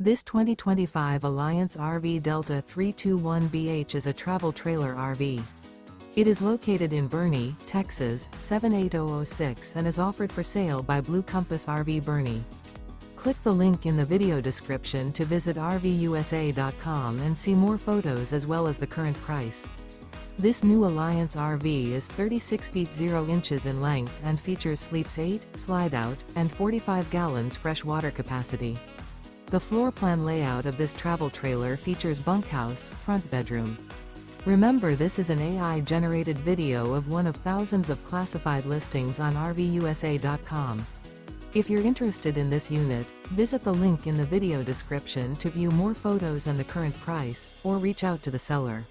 This 2025 Alliance RV Delta 321BH is a travel trailer RV. It is located in Boerne, Texas, 78006 and is offered for sale by Blue Compass RV Boerne. Click the link in the video description to visit RVUSA.com and see more photos as well as the current price. This new Alliance RV is 36 feet 0 inches in length and features sleeps 8, slide-out, and 45 gallons fresh water capacity. The floor plan layout of this travel trailer features bunkhouse, front bedroom. Remember, this is an AI-generated video of one of thousands of classified listings on RVUSA.com. If you're interested in this unit, visit the link in the video description to view more photos and the current price, or reach out to the seller.